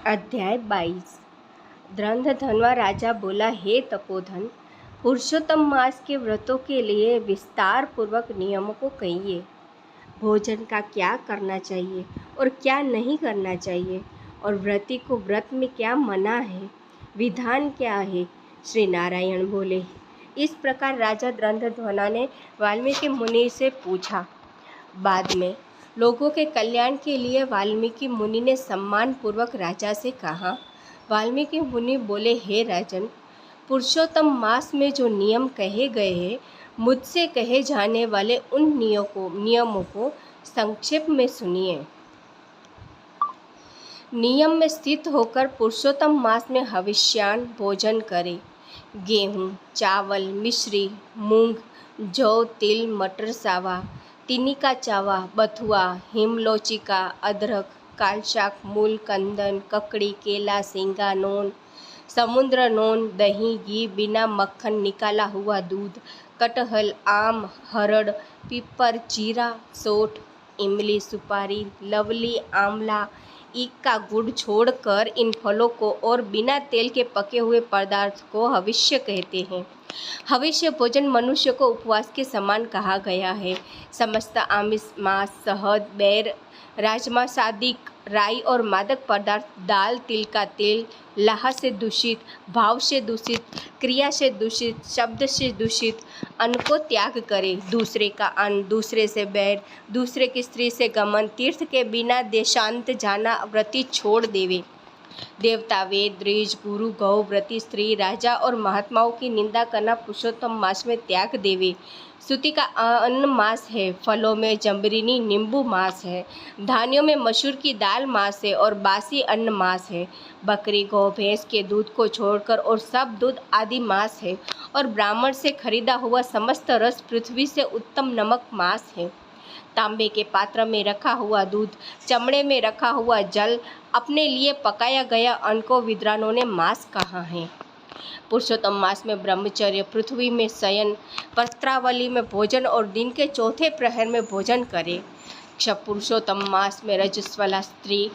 अध्याय 22। धनवा राजा बोला, हे तपोधन, पुरुषोत्तम मास के व्रतों के लिए विस्तार पूर्वक नियमों को कहिए। भोजन का क्या करना चाहिए और क्या नहीं करना चाहिए, और व्रती को व्रत में क्या मना है, विधान क्या है। श्री नारायण बोले। इस प्रकार राजा धनवा ने वाल्मीकि मुनि से पूछा। बाद में लोगों के कल्याण के लिए वाल्मीकि मुनि ने सम्मान पूर्वक राजा से कहा। वाल्मीकि मुनि बोले, हे राजन, पुरुषोत्तम मास में जो नियम कहे गए हैं, मुझसे कहे जाने वाले उन नियमों को संक्षेप में सुनिए। नियम में स्थित होकर पुरुषोत्तम मास में हविष्यान भोजन करे। गेहूँ, चावल, मिश्री, मूंग, जौ, तिल, मटर, सावा, तिनी का चावा, बथुआ, हिमलोचिका, अदरक, कालशाक, मूल, कंदन, ककड़ी, केला, सींगा, नोन, समुद्र नोन, दही, घी, बिना मक्खन निकाला हुआ दूध, कटहल, आम, हरड़, पीपर, जीरा, सोठ, इमली, सुपारी, लवली, आंवला, ईख का गुड़ छोड़कर इन फलों को और बिना तेल के पके हुए पदार्थ को हविष्य कहते हैं। हविष्य भोजन मनुष्य को उपवास के समान कहा गया है। समस्त आमिष, मांस, शहद, बैर, राजमा, सादिक, राई और मादक पदार्थ, दाल, तिल का तेल, लाह से दूषित, भाव से दूषित, क्रिया से दूषित, शब्द से दूषित अन्न को त्याग करे। दूसरे का अन्न, दूसरे से बैर, दूसरे की स्त्री से गमन, तीर्थ के बिना देशांत जाना व्रती छोड़ देवे। देवता, वेद, ऋषि, गुरु, गौ, व्रती, स्त्री, राजा और महात्माओं की निंदा करना पुरुषोत्तम मास में त्याग देवे। सूती का अन्न मास है, फलों में जम्बीनी नींबू मास है, धान्यों में मसूर की दाल मास है और बासी अन्न मास है। बकरी, गौ, भैंस के दूध को छोड़कर और सब दूध आदि मास है, और ब्राह्मण से खरीदा हुआ समस्त रस पृथ्वी से उत्तम नमक मास है। तांबे के पात्र में रखा हुआ दूध, चमड़े में रखा हुआ जल, अपने लिए पकाया गया अन्न को विद्वानों ने मास कहा है। पुरुषोत्तम मास में ब्रह्मचर्य, पृथ्वी में शयन, पत्रावली में भोजन और दिन के चौथे प्रहर में भोजन करे। पुरुषोत्तम मास में रजस्वला स्त्री,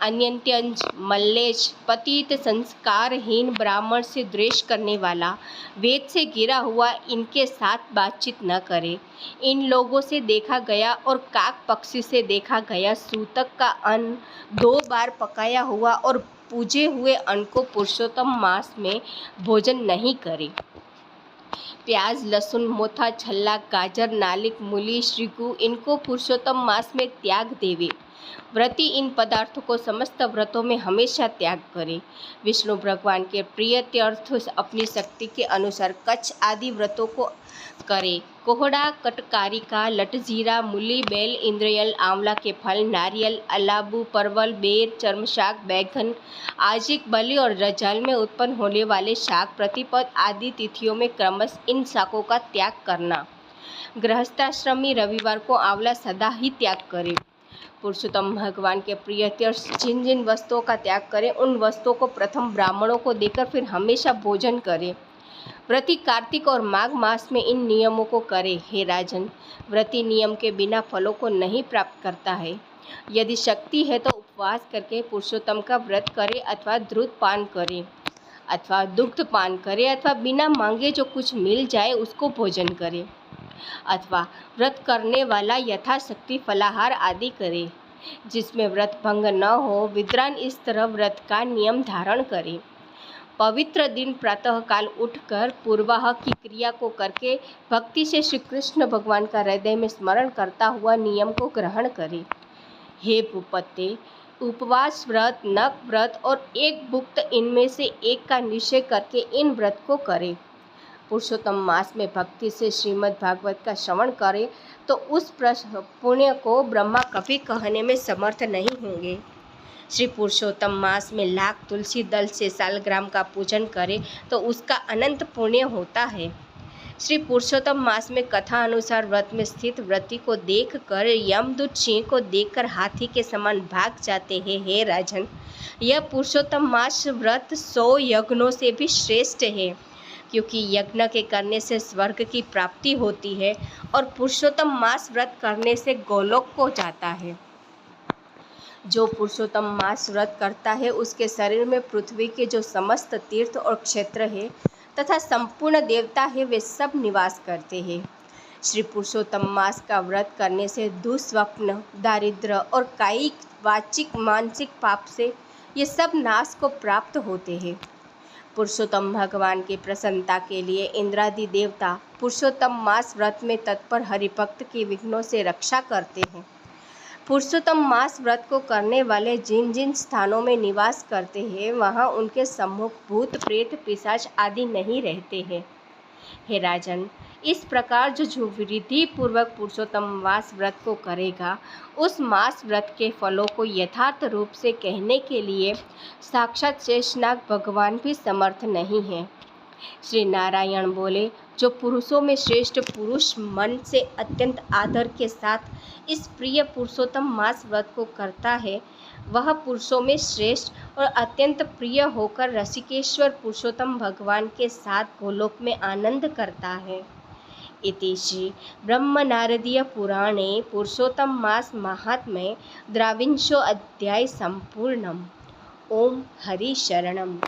अन्यंत्यंज, मल्लेश, पतित, संस्कारहीन, ब्राह्मण से द्वेष करने वाला, वेद से गिरा हुआ, इनके साथ बातचीत न करे। इन लोगों से देखा गया और काक पक्षी से देखा गया सूतक का अन्न 2 बार पकाया हुआ और पूजे हुए अन्न को पुरुषोत्तम मास में भोजन नहीं करे। प्याज, लहसुन, मोथा, छल्ला, गाजर, नालिक, मूली, श्रीगु इनको पुरुषोत्तम मास में त्याग देवे। व्रती इन पदार्थों को समस्त व्रतों में हमेशा त्याग करे। विष्णु भगवान के प्रिय तीर्थ अपनी शक्ति के अनुसार कच्छ आदि व्रतों को करे। कोहड़ा, कटकारिका, लटजीरा, मूली, बेल, इंद्रियल, आंवला के फल, नारियल, अलाबू, परवल, बेर, चर्मशाक, बैगन, आजिक, बलि और जल में उत्पन्न होने वाले शाक, प्रतिपद आदि तिथियों में क्रमश इन शाकों का त्याग करना। गृहस्थाश्रमी रविवार को आंवला सदा ही त्याग करे। पुरुषोत्तम भगवान के प्रिय तीर्थ जिन जिन वस्तुओं का त्याग करें, उन वस्तुओं को प्रथम ब्राह्मणों को देकर फिर हमेशा भोजन करें। व्रती कार्तिक और माघ मास में इन नियमों को करे। हे राजन, व्रती नियम के बिना फलों को नहीं प्राप्त करता है। यदि शक्ति है तो उपवास करके पुरुषोत्तम का व्रत करे, अथवा दूध पान करे, अथवा दुग्ध पान करे, अथवा बिना मांगे जो कुछ मिल जाए उसको भोजन करे, अथवा व्रत करने वाला यथाशक्ति फलाहार आदि करे। जिसमें व्रत भंग न हो, विद्वान इस तरह व्रत का नियम धारण करे। पवित्र दिन प्रातःकाल उठकर पूर्वाह की क्रिया को करके भक्ति से श्री कृष्ण भगवान का हृदय में स्मरण करता हुआ नियम को ग्रहण करे। हे भूपते, उपवास व्रत, नख व्रत और एक भुक्त इनमें से एक का निश्चय करके इन व्रत को करे। पुरुषोत्तम मास में भक्ति से श्रीमद् भागवत का श्रवण करे तो उस पुण्य को ब्रह्मा कभी कहने में समर्थ नहीं होंगे। श्री पुरुषोत्तम मास में लाख तुलसी दल से सालग्राम का पूजन करे तो उसका अनंत पुण्य होता है। श्री पुरुषोत्तम मास में कथा अनुसार व्रत में स्थित व्रती को देखकर यमदूत सिंह को देखकर हाथी के समान भाग जाते हैं। हे राजन, यह पुरुषोत्तम मास व्रत 100 यज्ञों से भी श्रेष्ठ है, क्योंकि यज्ञ के करने से स्वर्ग की प्राप्ति होती है और पुरुषोत्तम मास व्रत करने से गोलोक को जाता है। जो पुरुषोत्तम मास व्रत करता है उसके शरीर में पृथ्वी के जो समस्त तीर्थ और क्षेत्र है तथा संपूर्ण देवता है वे सब निवास करते हैं। श्री पुरुषोत्तम मास का व्रत करने से दुस्वप्न, दारिद्र्य और कायिक, वाचिक, मानसिक पाप से ये सब नाश को प्राप्त होते हैं। पुरुषोत्तम भगवान की प्रसन्नता के लिए इंद्रादि देवता पुरुषोत्तम मास व्रत में तत्पर हरिभक्त की विघ्नों से रक्षा करते हैं। पुरुषोत्तम मास व्रत को करने वाले जिन जिन स्थानों में निवास करते हैं वहाँ उनके सम्मुख भूत, प्रेत, पिशाच आदि नहीं रहते हैं। हे राजन, इस प्रकार जो विधि पूर्वक पुरुषोत्तम मास व्रत को करेगा उस मास व्रत के फलों को यथार्थ रूप से कहने के लिए साक्षात शेषनाग भगवान भी समर्थ नहीं है। श्री नारायण बोले, जो पुरुषों में श्रेष्ठ पुरुष मन से अत्यंत आदर के साथ इस प्रिय पुरुषोत्तम मास व्रत को करता है वह पुरुषों में श्रेष्ठ और अत्यंत प्रिय होकर रसिकेश्वर पुरुषोत्तम भगवान के साथ गोलोक में आनंद करता है। इति श्री ब्रह्मनारदीय पुराणे पुरुषोत्तम मास महात्म्ये द्वाविंशो अध्याय संपूर्णम्। ओम हरि शरणम्।